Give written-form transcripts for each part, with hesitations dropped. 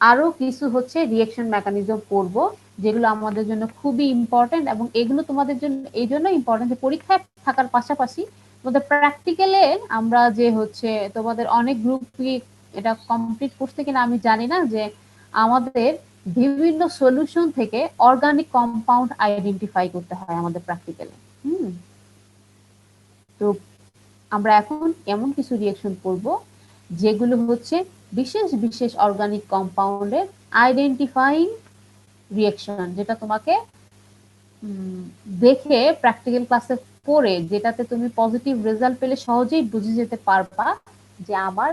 আরো কিছু হচ্ছে রিঅ্যাকশন মেকানিজম পড়ব, যেগুলো আমাদের জন্য খুবই ইম্পর্টেন্ট, এবং এগুলো তোমাদের জন্য এই জন্য ইম্পর্টেন্ট যে পরীক্ষায় থাকার পাশাপাশি তোমাদের প্র্যাকটিক্যালে আমরা যে হচ্ছে তোমাদের অনেক গ্রুপ এটা কমপ্লিট করছে কিনা আমি জানি না, যে আমাদের বিভিন্ন সলিউশন থেকে অর্গানিক কম্পাউন্ড আইডেন্টিফাই করতে হয় আমাদের প্র্যাকটিক্যালে। তো আমরা এখন এমন কিছু রিঅ্যাকশন করব যেগুলো হচ্ছে বিশেষ বিশেষ অর্গানিক কম্পাউন্ডের আইডেন্টিফাইং রিঅ্যাকশন, যেটা তোমাকে দেখে প্র্যাকটিক্যাল ক্লাসে পড়ে যেটাতে তুমি পজিটিভ রেজাল্ট পেলে সহজেই বুঝে যেতে পারবা যে আমার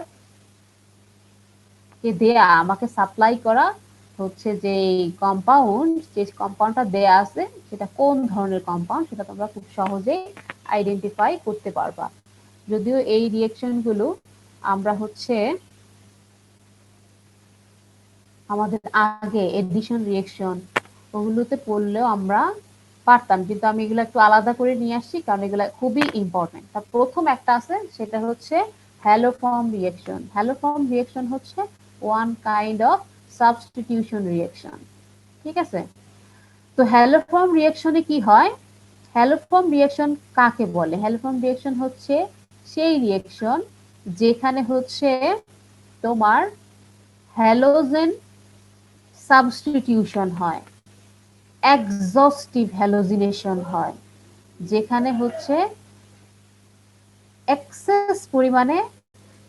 দেয়া আমাকে সাপ্লাই করা হচ্ছে যে কম্পাউন্ড, যে কম্পাউন্ডটা দেয়া আছে সেটা কোন ধরনের কম্পাউন্ড, সেটা তোমরা খুব সহজেই আইডেন্টিফাই করতে পারবা। যদিও এই রিঅ্যাকশন গুলো আমরা হচ্ছে আমাদের আগে এডিশন রিঅ্যাকশন ওগুলোতে পড়লেও আমরা পারতাম, কিন্তু আমি এগুলো একটু আলাদা করে নিয়ে আসছি কারণ এগুলো খুবই ইম্পর্টেন্ট। তার প্রথম একটা আছে, সেটা হচ্ছে হ্যালোফর্ম রিঅ্যাকশন। হ্যালোফর্ম রিঅ্যাকশন হচ্ছে one kind of substitution reaction, ঠিক আছে? তো হ্যালোফর্ম রিঅ্যাকশনে কি হয়? হ্যালোফর্ম রিঅ্যাকশন কাকে বলে? হ্যালোফর্ম রিঅ্যাকশন হচ্ছে সেই রিঅ্যাকশন যেখানে হচ্ছে তোমার হ্যালোজেন সাবস্টিটিউশন হয়, এক্সস্টিভ হ্যালোজিনেশন হয়, যেখানে হচ্ছে এক্সেস পরিমাণে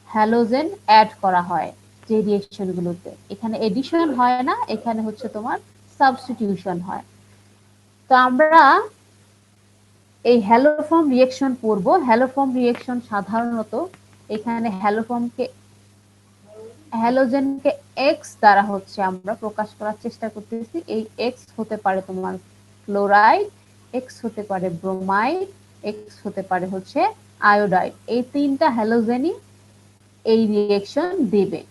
হ্যালোজেন অ্যাড করা হয় যে রিঅ্যাকশনগুলোতে। এখানে এডিশন হয় না, এখানে হচ্ছে তোমার সাবস্টিটিউশন হয়। তো আমরা এই হ্যালোফর্ম রিঅ্যাকশন পড়ব। হ্যালোফর্ম রিঅ্যাকশন সাধারণত এখানে হ্যালোজেনকে এক্স দ্বারা হচ্ছে আমরা প্রকাশ করার চেষ্টা করতেছি। এই এক্স হতে পারে তোমার ক্লোরাইড, এক্স হতে পারে ব্রোমাইড, এক্স হতে পারে হচ্ছে আয়োডাইড। এই তিনটা হ্যালোজেনই এই রিঅ্যাকশন দিবে,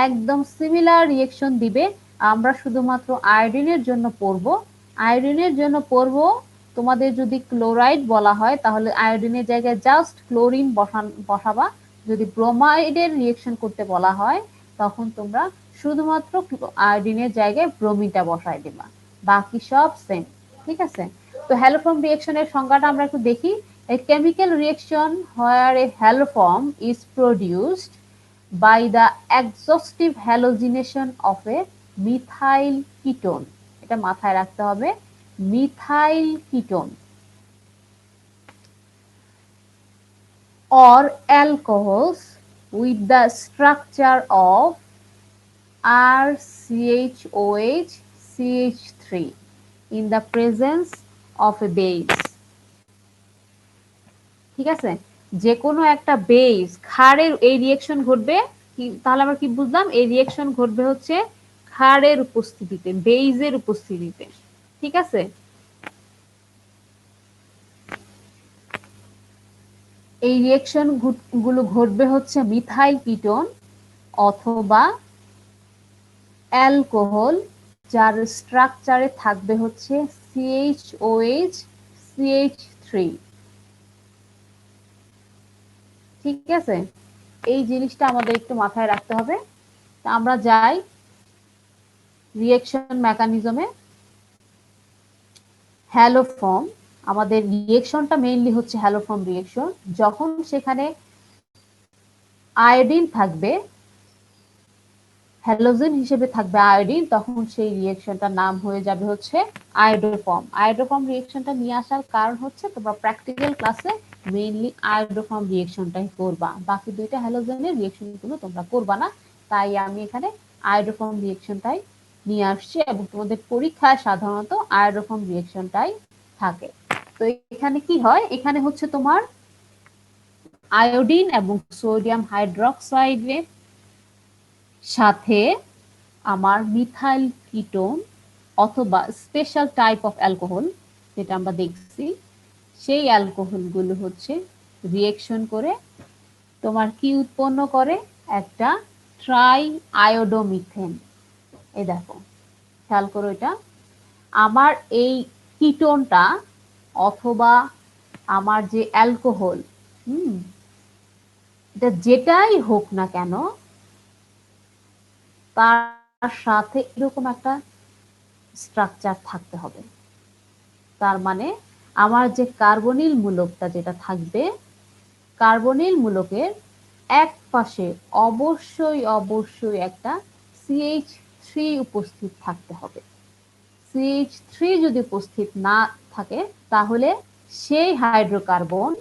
একদম সিমিলার রিঅ্যাকশন দিবে। আমরা শুধুমাত্র আয়োডিনের জন্য পড়ব। আয়োডিনের জন্য পড়ব, তোমাদের যদি ক্লোরাইড বলা হয় তাহলে আয়োডিনের জায়গায় জাস্ট ক্লোরিন বসাবা। যদি ব্রোমাইডের রিঅ্যাকশন করতে বলা হয় তখন তোমরা শুধুমাত্র আয়োডিনের জায়গায় ব্রোমিনটা বসায় দিবা, বাকি সব সেম, ঠিক আছে? তো হ্যালোফর্ম রিঅ্যাকশনের সংজ্ঞাটা আমরা একটু দেখি। A chemical reaction where a haloform is produced by the exhaustive halogenation of a methyl ketone, এটা মাথায় রাখতে হবে, methyl ketone or alcohols with the structure of RCHOH CH3 in the presence of a base, ঠিক আছে? যে কোনো একটা base ক্ষারের এই রিঅ্যাকশন ঘটবে, তাহলে আমরা কি বুঝলাম? এই রিঅ্যাকশন ঘটবে হচ্ছে ক্ষারের উপস্থিতিতে, বেইজের উপস্থিতিতে, ঠিক আছে? এই রিঅ্যাকশন গুলো ঘটবে হচ্ছে মিথাইল কিটোন অথবা অ্যালকোহল যার স্ট্রাকচারে থাকবে হচ্ছে CHOH CH3, ঠিক আছে? এই জিনিসটা আমাদের একটু মাথায় রাখতে হবে। আমরা যাই রিঅ্যাকশন মেকানিজমে। হ্যালোফর্ম, আমাদের রিঅ্যাকশনটা মেইনলি হচ্ছে হ্যালোফর্ম রিঅ্যাকশন। যখন সেখানে আয়োডিন থাকবে, হ্যালোজেন হিসেবে থাকবে আয়োডিন, তখন সেই রিঅ্যাকশনটার নাম হয়ে যাবে হচ্ছে আয়োডোফর্ম। আয়োডোফর্ম রিঅ্যাকশনটা নিয়ে আসার কারণ হচ্ছে তোমরা প্র্যাকটিক্যাল ক্লাসে মেইনলি আয়োডোফর্ম রিঅ্যাকশনটাই করবা, বাকি দুইটা হ্যালোজেনের রিঅ্যাকশনগুলো তোমরা করবা না। তাই আমি এখানে আয়োডোফর্ম রিঅ্যাকশনটাই নিয়ে আসছি, এবং তোমাদের পরীক্ষায় সাধারণত আয়োডোফর্ম রিঅ্যাকশনটাই থাকে। তো এখানে কি হয়? এখানে হচ্ছে তোমার আয়োডিন এবং সোডিয়াম হাইড্রোক্সাইডের সাথে আমার মিথাইল কিটোন অথবা স্পেশাল টাইপ অফ অ্যালকোহল যেটা আমরা দেখছি, সেই অ্যালকোহলগুলো হচ্ছে রিঅ্যাকশন করে তোমার কি উৎপন্ন করে? একটা ট্রাই আয়োডোমিথেন। এই দেখো, খেয়াল করো, এটা আমার এই কিটোনটা অথবা আমার যে অ্যালকোহল, এটা যেটাই হোক না কেন, তার সাথে এরকম একটা স্ট্রাকচার থাকতে হবে। তার মানে আমার যে কার্বনিল মূলকটা যেটা থাকবে, কার্বনিল মূলকের এক পাশে অবশ্যই একটা CH3 উপস্থিত থাকতে হবে। CH3 যদি উপস্থিত না থাকে তাহলে সেই হাইড্রোকার্বন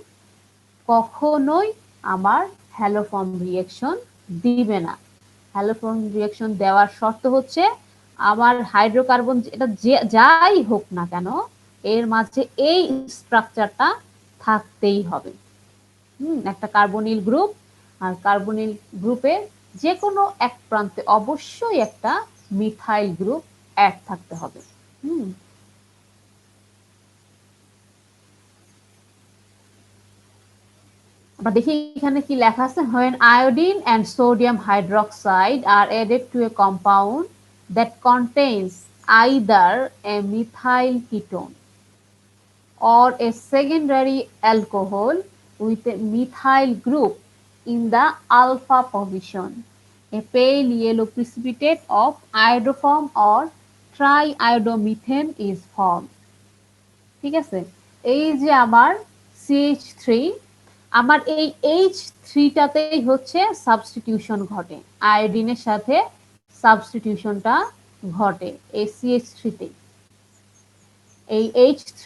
কখনোই আমার হ্যালোফর্ম রিঅ্যাকশন দিবে না। হ্যালোফর্ম রিঅ্যাকশন দেওয়ার শর্ত হচ্ছে আমার হাইড্রোকার্বন এটা যাই হোক না কেন এর মাঝে এই স্ট্রাকচারটা থাকতেই হবে। একটা কার্বনিল গ্রুপ, আর কার্বনিল গ্রুপের যে কোনো এক প্রান্তে অবশ্যই একটা মিথাইল গ্রুপ অ্যাড থাকতে হবে। আমরা দেখি এখানে কি লেখা আছে, when iodine and sodium hydroxide are added to a compound that contains either a methyl ketone or a secondary alcohol with a methyl group in the alpha position, a pale yellow precipitate of iodoform or triiodomethane is formed. ঠিক আছে, এই যে আমার CH3, আমার এই H3টাতেই হচ্ছে substitution ঘটে, আয়োডিনের সাথে সাবস্টিটিউশনটা ঘটে এই CH3 তে। এই H3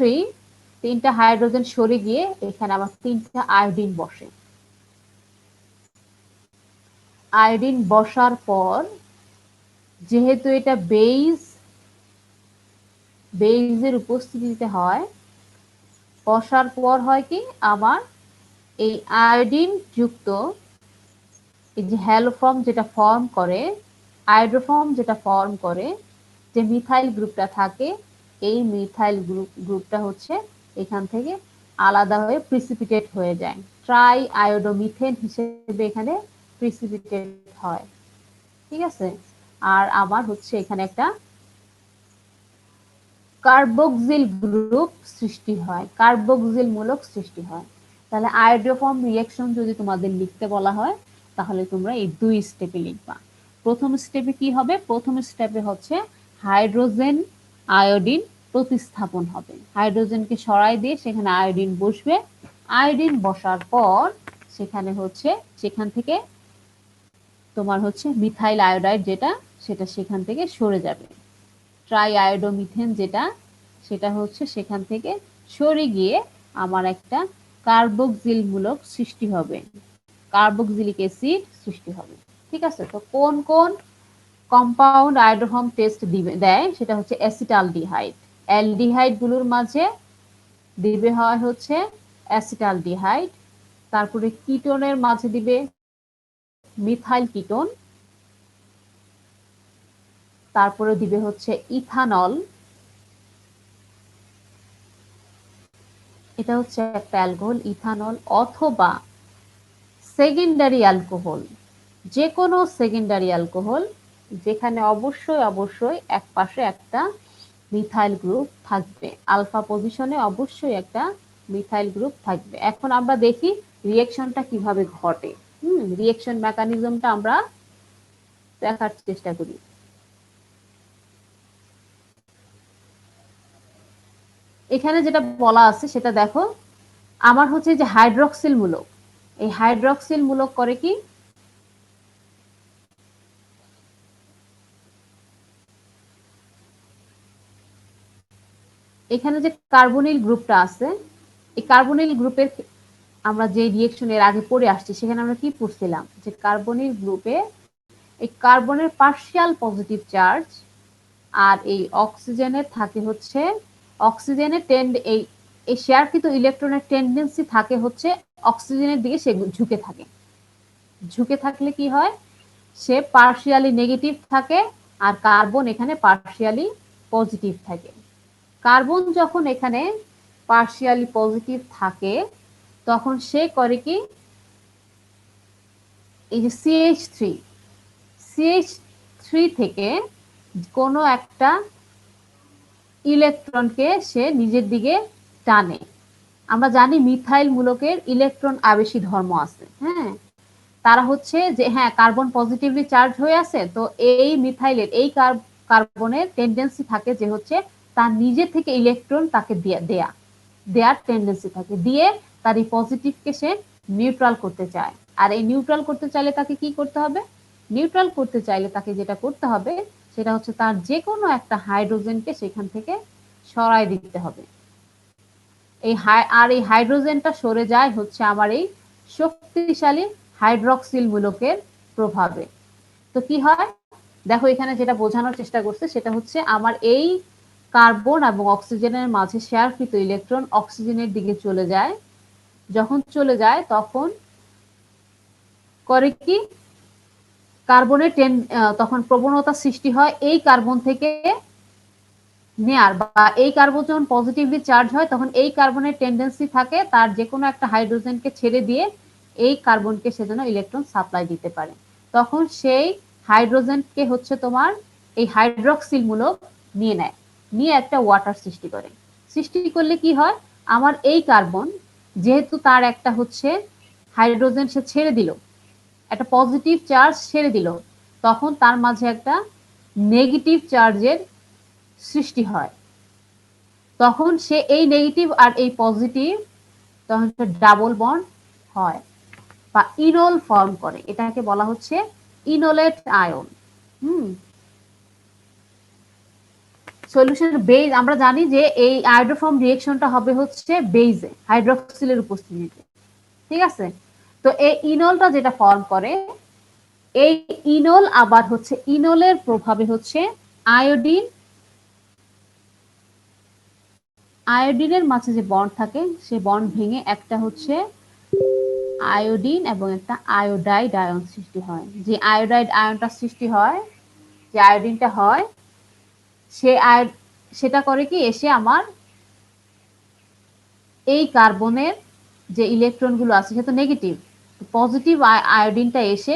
তিনটা হাইড্রোজেন সরে গিয়ে এখানে আবার তিনটা আয়োডিন বসে। আয়োডিন বসার পর যেহেতু এটা বেইজের উপস্থিতিতে হয়, বসার পর হয় কি আমার এই আয়োডিন যুক্ত এই যে হ্যালোফর্ম যেটা ফর্ম করে, আয়োডোফর্ম যেটা ফর্ম করে, যে মিথাইল গ্রুপটা থাকে, এই মিথাইল গ্রুপটা হচ্ছে এখান থেকে আলাদা হয়ে প্রিসিপিটেট হয়ে যায়, ট্রাই আয়োডোমিথেন হিসেবে এখানে প্রিসিপিটেট হয়। ঠিক আছে, আর আমার হচ্ছে এখানে একটা কার্বক্সিল গ্রুপ সৃষ্টি হয়, কার্বক্সিল মূলক সৃষ্টি হয়। তাহলে আয়োডোফর্ম রিঅ্যাকশন যদি তোমাদের লিখতে বলা হয় তাহলে তোমরা এই দুই স্টেপে লিখবা। প্রথম স্টেপে কি হবে, প্রথম স্টেপে হচ্ছে হাইড্রোজেন আয়োডিন প্রতিস্থাপন হবে, হাইড্রোজেনকে সরাই দিয়ে সেখানে আয়োডিন বসবে, আয়োডিন বসার পর সেখানে হচ্ছে সেখান থেকে তোমার হচ্ছে মিথাইল আয়োডাইড যেটা সেটা সেখান থেকে সরে যাবে, ট্রাইআয়োডোমিথেন যেটা সেটা হচ্ছে সেখান থেকে সরে গিয়ে আমার একটা কার্বক্সিল মূলক সৃষ্টি হবে, কার্বক্সিলিক অ্যাসিড সৃষ্টি হবে। ঠিক আছে, তো কোন কোন কম্পাউন্ড আয়োডোফর্ম টেস্ট দেয় সেটা হচ্ছে অ্যাসিটালডিহাইড, অ্যালডিহাইড গুলোর মাঝে দিবে হয় হচ্ছে অ্যাসিটালডিহাইড, তারপরে কিটোনের মাঝে দিবে মিথাইল কিটোন, তারপরে দিবে হচ্ছে ইথানল, এটা হচ্ছে একটা অ্যালকোহল ইথানল, অথবা সেকেন্ডারি অ্যালকোহল, যে কোনো সেকেন্ডারি অ্যালকোহল যেখানে অবশ্যই এক পাশে একটা মিথাইল গ্রুপ থাকবে, আলফা পজিশনে অবশ্যই একটা মিথাইল গ্রুপ থাকবে। এখন আমরা দেখি রিঅ্যাকশনটা কিভাবে ঘটে, রিঅ্যাকশন মেকানিজমটা আমরা দেখার চেষ্টা করি। এখানে যেটা বলা আছে সেটা দেখো, আমার হচ্ছে যে হাইড্রক্সিল মূলক, এই হাইড্রক্সিল মূলক করে কি, এখানে যে কার্বনিল গ্রুপটা আছে, এই কার্বনিল গ্রুপের আমরা যে রিঅ্যাকশন এর আগে পড়ে আসছি সেখানে আমরা কি পড়ছিলাম, যে কার্বনিল গ্রুপে এই কার্বনের পার্শিয়াল পজিটিভ চার্জ আর এই অক্সিজেনের থাকে হচ্ছে অক্সিজেনের এই শেয়ারকৃত ইলেকট্রনের টেন্ডেন্সি থাকে হচ্ছে অক্সিজেনের দিকে, সে ঝুঁকে থাকে, ঝুঁকে থাকলে কি হয়, সে পার্শিয়ালি নেগেটিভ থাকে আর কার্বন এখানে পার্শিয়ালি পজিটিভ থাকে। কার্বন যখন এখানে পার্শিয়ালি পজিটিভ থাকে তখন সে করে কি, এই যে CH3 থেকে কোনো একটা ইলেকট্রনকে সে নিজের দিকে টানে। আমরা জানি মিথাইল মূলকের ইলেকট্রন আবেশী ধর্ম আছে, হ্যাঁ, তারা হচ্ছে যে হ্যাঁ কার্বন পজিটিভলি চার্জ হয়ে আছে, তো এই মিথাইলের এই কার্বনের টেন্ডেন্সি থাকে যে হচ্ছে তার নিজে থেকে ইলেকট্রন তাকে দেয়ার টেন্ডেন্সি থাকে, দিয়ে তার এই পজিটিভকে সে নিউট্রাল করতে চায়। আর এই নিউট্রাল করতে চাইলে তাকে কি করতে হবে? নিউট্রাল করতে চাইলে তাকে যেটা করতে হবে সেটা হচ্ছে তার যে কোনো একটা হাইড্রোজেনকে সেখান থেকে সরাই দিতে হবে। এই হাইড্রোজেনটা সরে যায় হচ্ছে আমার এই শক্তিশালী হাইড্রক্সিল মূলকের প্রভাবে। তো কি হয় দেখো এখানে যেটা বোঝানোর চেষ্টা করছে সেটা হচ্ছে আমার এই কার্বন এবং অক্সিজেনের মাঝে শেয়ারকৃত ইলেকট্রন অক্সিজেনের দিকে চলে যায়। যখন চলে যায় তখন করে কি কার্বনের তখন প্রবণতা সৃষ্টি হয় এই কার্বন থেকে নেয়ার, বা এই কার্বন যখন পজিটিভলি চার্জ হয় তখন এই কার্বনের টেন্ডেন্সি থাকে তার যে কোনো একটা হাইড্রোজেনকে ছেড়ে দিয়ে এই কার্বনকে সেজন্য ইলেকট্রন সাপ্লাই দিতে পারে। তখন সেই হাইড্রোজেনকে হচ্ছে তোমার এই হাইড্রক্সিল মূলক নিয়ে নেয়, নিয়ে একটা ওয়াটার সৃষ্টি করে। সৃষ্টি করলে কি হয় আমার এই কার্বন যেহেতু তার একটা হচ্ছে হাইড্রোজেন সে ছেড়ে দিল, একটা পজিটিভ চার্জ ছেড়ে দিল, তখন তার মাঝে একটা নেগেটিভ চার্জের সৃষ্টি হয়। তখন সে এই নেগেটিভ আর এই পজিটিভ তখন ডাবল বন্ড হয় বা ইনল ফর্ম করে, এটাকে বলা হচ্ছে ইনোলেট আয়ন। সলিউশনের বেজ আমরা জানি যে এই আয়োডোফর্ম রিঅ্যাকশনটা হবে হচ্ছে বেজে হাইড্রোক্সিলের উপস্থিতিতে, ঠিক আছে? তো এই ইনলটা যেটা ফর্ম করে এই ইনল আবার হচ্ছে ইনলের প্রভাবে হচ্ছে আয়োডিনের মাঝে যে বন্ড থাকে সে বন্ড ভেঙে একটা হচ্ছে আয়োডিন এবং একটা আয়োডাইড আয়ন সৃষ্টি হয়। যে আয়োডাইড আয়নটা সৃষ্টি হয়, যে আয়োডিনটা হয় সেটা করে কি এসে আমার এই কার্বনের যে ইলেকট্রন গুলো আছে সেটা নেগেটিভ, পজিটিভ আয়োডিনটা এসে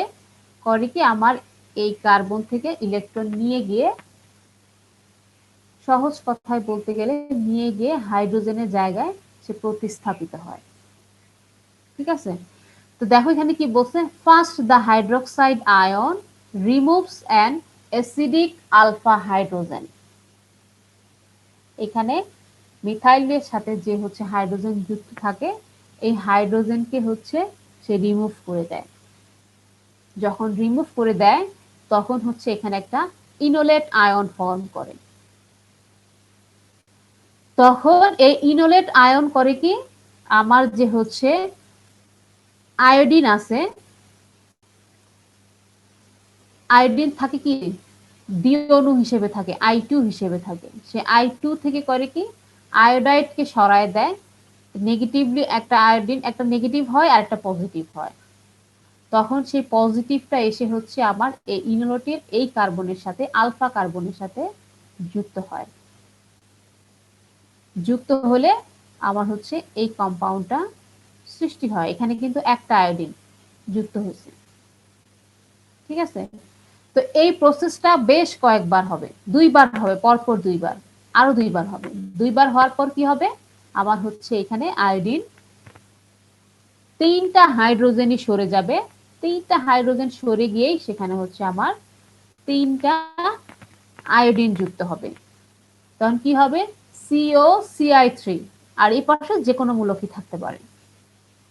করে কি আমার এই কার্বন থেকে ইলেকট্রন নিয়ে গিয়ে, সহজ কথায় বলতে গেলে নিয়ে গিয়ে হাইড্রোজেনের জায়গায় সে প্রতিস্থাপিত হয়, ঠিক আছে? তো দেখো এখানে কি বলছে, first the hydroxide ion removes an acidic alpha hydrogen. এখানে মিথাইলের সাথে যে হচ্ছে হাইড্রোজেন যুক্ত থাকে এই হাইড্রোজেনকে হচ্ছে সে রিমুভ করে দেয়। যখন রিমুভ করে দেয় তখন হচ্ছে এখানে একটা ইনোলেট আয়ন ফর্ম করে। তখন এই ইনোলেট আয়ন করে কি আমার যে হচ্ছে আয়োডিন আছে, আয়োডিন থাকে কি দ্বি অণু হিসেবে থাকে, I2 হিসেবে থাকে। সে I2 থেকে করে কি আয়োডাইডকে সরায় দেয়, নেগেটিভলি একটা আয়োডিন একটা নেগেটিভ হয় আর একটা পজিটিভ হয়। তখন সেই পজিটিভটা এসে হচ্ছে আমার এই ইনোলেটের এই কার্বনের সাথে আলফা কার্বনের সাথে যুক্ত হয়। যুক্ত হলে আমার হচ্ছে এই কম্পাউন্ডটা সৃষ্টি হয়। এখানে কিন্তু একটা আয়োডিন যুক্ত হয়েছে, ঠিক আছে? তো এই প্রসেসটা বেশ কয়েকবার হবে, দুইবার হবে, পরপর দুইবার, আরো দুইবার হবে। দুইবার হওয়ার পর কি হবে আমার হচ্ছে এখানে আয়োডিন তিনটা হাইড্রোজেনই সরে যাবে, তিনটা হাইড্রোজেন সরে গিয়েই সেখানে হচ্ছে আমার তিনটা আয়োডিন যুক্ত হবে। তখন কি হবে COCI3, আর এই পাশে যে কোনো মূলকই থাকতে পারে।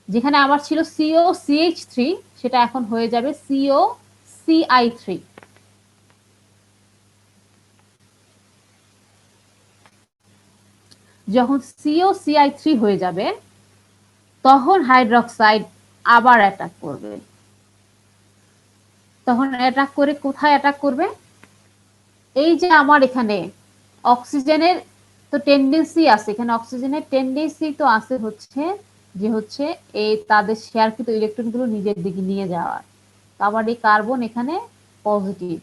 যেখানে আমার ছিল COCH3 সেটা এখন হয়ে যাবে COCI3। যখন COCI3 হয়ে যাবে তখন হাইড্রোক্সাইড আবার অ্যাটাক করবে। তখন অ্যাটাক করে কোথায় অ্যাটাক করবে? এই যে আমার এখানে অক্সিজেনের তো টেন্ডেন্সি আছে, এখানে অক্সিজেনের টেন্ডেন্সি তো আছে হচ্ছে যে হচ্ছে এই তাদের শেয়ারকৃত ইলেকট্রনগুলো নিজের দিকে নিয়ে যাওয়ার। আবার এই কার্বন এখানে পজিটিভ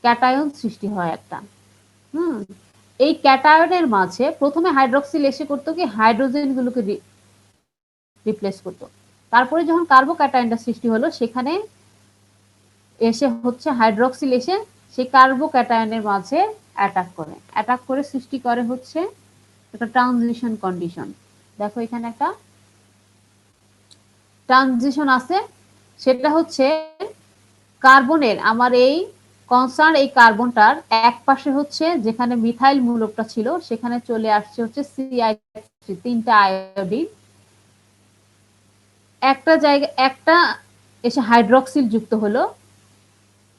ক্যাটায়ন সৃষ্টি হয় একটা। এই ক্যাটায়নের মাঝে প্রথমে হাইড্রোক্সিল এসে করতো কি হাইড্রোজেন গুলোকে রিপ্লেস করতো। তারপরে যখন কার্বো ক্যাটায়নটা সৃষ্টি হলো সেখানে এসে হচ্ছে হাইড্রোক্সিল এসে সেই কার্বো ক্যাটায়নের মাঝে অ্যাটাক করে সৃষ্টি করে হচ্ছে একটা ট্রানজিশন কন্ডিশন। দেখো এখানে একটা ট্রানজিশন আছে, সেটা হচ্ছে কার্বনের আমার এই কনসার্ন এই কার্বনটার এক পাশে হচ্ছে যেখানে মিথাইল মূলকটা ছিল সেখানে চলে আসছে হচ্ছে CI3 তিনটা আয়োডিন, একটা জায়গা একটা এসে হাইড্রক্সিল যুক্ত হলো।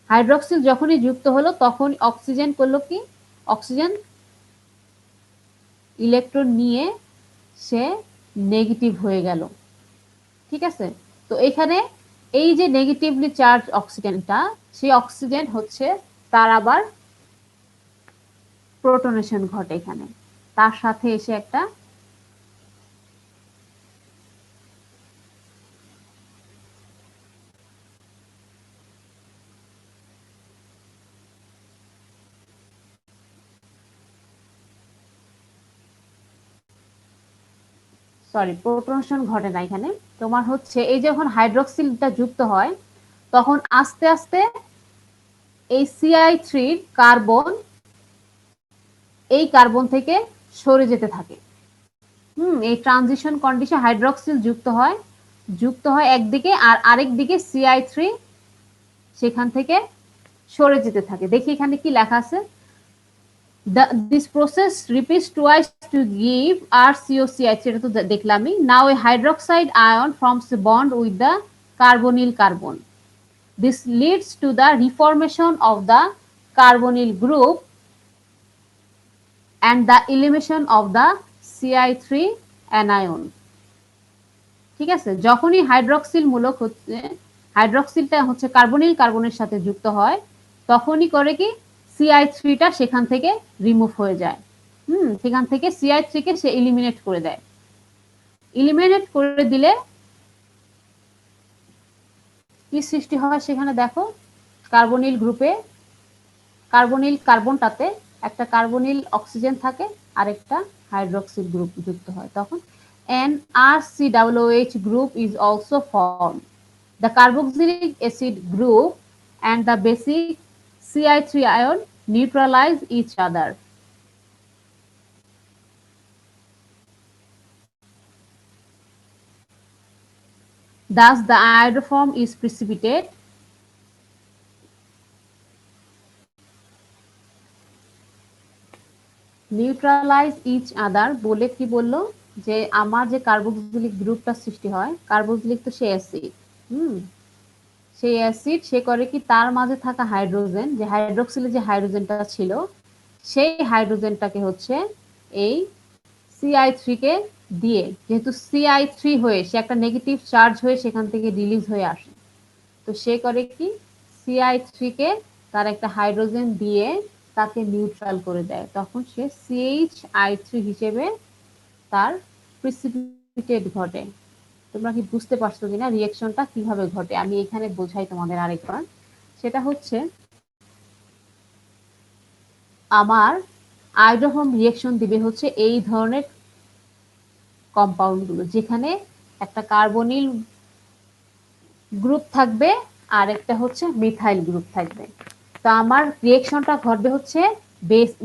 হাইড্রক্সিল যখনই যুক্ত হলো তখন অক্সিজেন করলো কি, অক্সিজেন ইলেকট্রন নিয়ে সে নেগেটিভ হয়ে গেল। ঠিক আছে, তো এখানে এই যে নেগেটিভলি চার্জ অক্সিজেনটা, সেই অক্সিজেন হচ্ছে তার আবার প্রোটনেশন ঘটে এখানে, তার সাথে এসে একটা প্রোটনেশন ঘটে না এখানে, তোমার হচ্ছে এই যখন হাইড্রক্সিলটা যুক্ত হয় তখন আস্তে আস্তে এই CI3 কার্বন এই কার্বন থেকে সরে যেতে থাকে। এই ট্রানজিশন কন্ডিশন হাইড্রক্সিল যুক্ত হয় একদিকে আর আরেক দিকে CI3 সেখান থেকে সরে যেতে থাকে। দেখি এখানে কি লেখা আছে, this process repeats twice to give RCOCH, এটা তো দেখলামই। Now a hydroxide ion forms a bond with the carbonyl carbon. This leads to the reformation of the carbonyl group and the elimination of the CI3 anion. ঠিক আছে, যখনই hydroxyl মূলক হচ্ছে, হাইড্রক্সিলটা হচ্ছে carbonyl কার্বনের সাথে যুক্ত হয় তখনই করে কি CI3টা সেখান থেকে রিমুভ হয়ে যায়। সেখান থেকে CI3 কে সে এলিমিনেট করে দেয়। এলিমিনেট করে দিলে কি সৃষ্টি হয় সেখানে দেখো, কার্বনিল গ্রুপে কার্বনিল কার্বনটাতে একটা কার্বনিল অক্সিজেন থাকে আর একটা হাইড্রক্সিল গ্রুপ যুক্ত হয়, তখন an RCOOH group is also formed. The carboxylic acid group and the basic CI3 ion neutralize each other. Thus, the iodoform is precipitate. Neutralize each other বলে কি বললো, যে আমার যে কার্বক্সিলিক গ্রুপটা সৃষ্টি হয়, কার্বক্সিলিক তো সে অ্যাসিড, সেই অ্যাসিড সে করে কি তার মাঝে থাকা হাইড্রোজেন, যে হাইড্রোক্সিলে যে হাইড্রোজেনটা ছিল সেই হাইড্রোজেনটাকে হচ্ছে এই CI3 কে দিয়ে, যেহেতু CI3 হয়ে সে একটা নেগেটিভ চার্জ হয়ে সেখান থেকে রিলিজ হয়ে আসে, তো সে করে কি CI3 কে তার একটা হাইড্রোজেন দিয়ে তাকে নিউট্রাল করে দেয়, তখন সে CHI3 হিসেবে তার প্রিসিপিটেট ঘটে। তোমরা কি বুঝতে পারছো কিনা রিঅ্যাকশনটা কিভাবে ঘটে? আমি এখানে বোঝাই তোমাদের আরেকবার। সেটা হচ্ছে আমার আয়োডোফর্ম রিঅ্যাকশন দিবে হচ্ছে এই ধরনের কম্পাউন্ডগুলো, যেখানে একটা কার্বনিল গ্রুপ থাকবে আর একটা হচ্ছে মিথাইল গ্রুপ থাকবে। তো আমার রিঅ্যাকশনটা ঘটবে হচ্ছে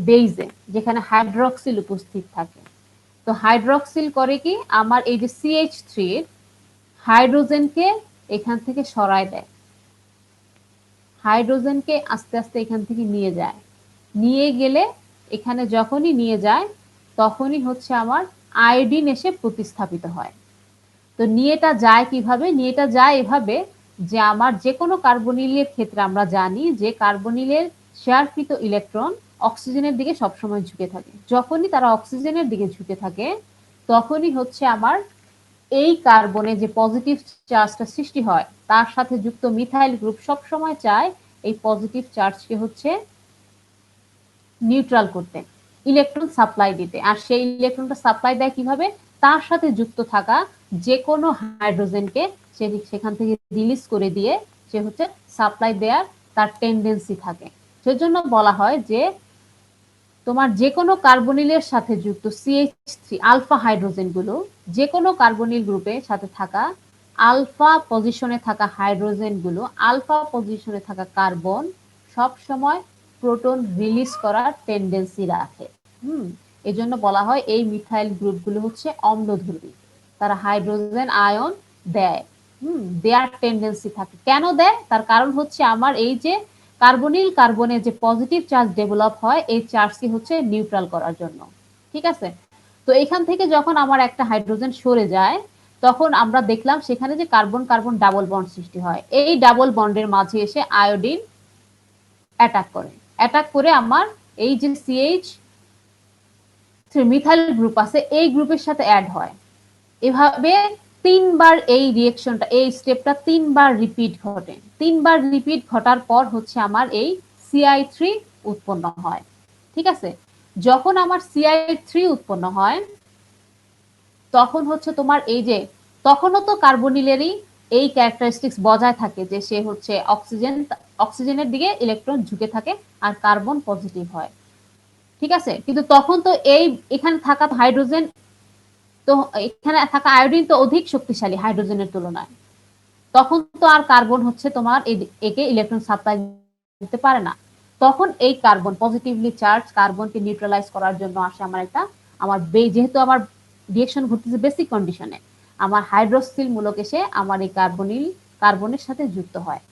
বেইজে, যেখানে হাইড্রক্সিল উপস্থিত থাকে। তো হাইড্রক্সিল করে কি আমার এই যে CH3 হাইড্রোজেনকে এখান থেকে সরায় দেয়, হাইড্রোজেনকে আস্তে আস্তে এখান থেকে নিয়ে যায়, নিয়ে গেলে এখানে যখনই নিয়ে যায় তখনই হচ্ছে আমার আয়োডিন এসে প্রতিস্থাপিত হয়। তো নিয়েটা যায় কিভাবে, নিয়েটা যায় এভাবে যে আমার যে কোনো কার্বনিলের ক্ষেত্রে আমরা জানি যে কার্বনিলের শেয়ারকৃত ইলেকট্রন অক্সিজেনের দিকে সবসময় ঝুঁকে থাকে, যখনই তারা অক্সিজেনের দিকে ঝুঁকে থাকে তখনই হচ্ছে আমার এই কার্বনে যে পজিটিভ চার্জটা সৃষ্টি হয় তার সাথে যুক্ত মিথাইল গ্রুপ সবসময় চায় এই পজিটিভ চার্জকে হচ্ছে নিউট্রাল করতে, ইলেকট্রন সাপ্লাই দিতে। আর সেই ইলেকট্রনটা সাপ্লাই দেয় কিভাবে, তার সাথে যুক্ত থাকা যে কোনো হাইড্রোজেনকে সে সেখান থেকে রিলিজ করে দিয়ে সে হচ্ছে সাপ্লাই দেওয়ার তার টেন্ডেন্সি থাকে। সেজন্য বলা হয় যে তোমার যে কোনো কার্বনিলের সাথে যুক্ত CH3 আলফা হাইড্রোজেনগুলো, যে কোনো কার্বনিল গ্রুপের সাথে থাকা আলফা পজিশনে থাকা হাইড্রোজেনগুলো, আলফা পজিশনে থাকা কার্বন সব সময় প্রোটন রিলিজ করার টেন্ডেন্সি রাখে। এজন্য বলা হয় এই মিথাইল গ্রুপগুলো হচ্ছে অম্লধর্মী, তারা হাইড্রোজেন আয়ন দেয়। দেয়ার টেন্ডেন্সি থাকে। কেন দেয়? তার কারণ হচ্ছে আমার এই যে কার্বনিল কার্বনে যে পজিটিভ চার্জ ডেভেলপ হয় এই চার্জকে হচ্ছে নিউট্রাল করার জন্য। ঠিক আছে? তো এখান থেকে যখন আমার একটা হাইড্রোজেন সরে যায় তখন আমরা দেখলাম সেখানে যে কার্বন কার্বন ডাবল বন্ড সৃষ্টি হয়। এই ডাবল বন্ডের মাঝে এসে আয়োডিন অ্যাটাক করে। অ্যাটাক করে আমার এই যে সিএইচ মিথাইল গ্রুপ আছে এই গ্রুপের সাথে অ্যাড হয়। এভাবে তিনবার এই রিয়েকশনটা এই স্টেপটা তিনবার রিপিট ঘটে। তিনবার রিপিট ঘটার পর হচ্ছে আমার এই সিআই3 উৎপন্ন হয়। ঠিক আছে? যখন আমার সিআই3 উৎপন্ন হয় তখন হচ্ছে তোমার এই যে তখনও তো কার্বনিলেরই এই ক্যারেক্টারিস্টিক্স বজায় থাকে যে সে হচ্ছে অক্সিজেনের দিকে ইলেকট্রন ঝুঁকে থাকে আর কার্বন পজিটিভ হয়। ঠিক আছে? কিন্তু তখন তো এই এখানে থাকা হাইড্রোজেন তো এখানে থাকা আয়োডিন তো অধিক শক্তিশালী হাইড্রোজেনের তুলনায়। তখন তো আর কার্বন হচ্ছে তোমার একে ইলেকট্রন সাপ্লাই দিতে পারে না। তখন এই কার্বন পজিটিভলি চার্জ কার্বনকে নিউট্রালাইজ করার জন্য আসে আমার একটা আমার যেহেতু আমার রিয়েকশন ঘটতেছে বেসিক কন্ডিশনে আমার হাইড্রোক্সিল মূলক এসে আমার এই কার্বনের সাথে যুক্ত হয়।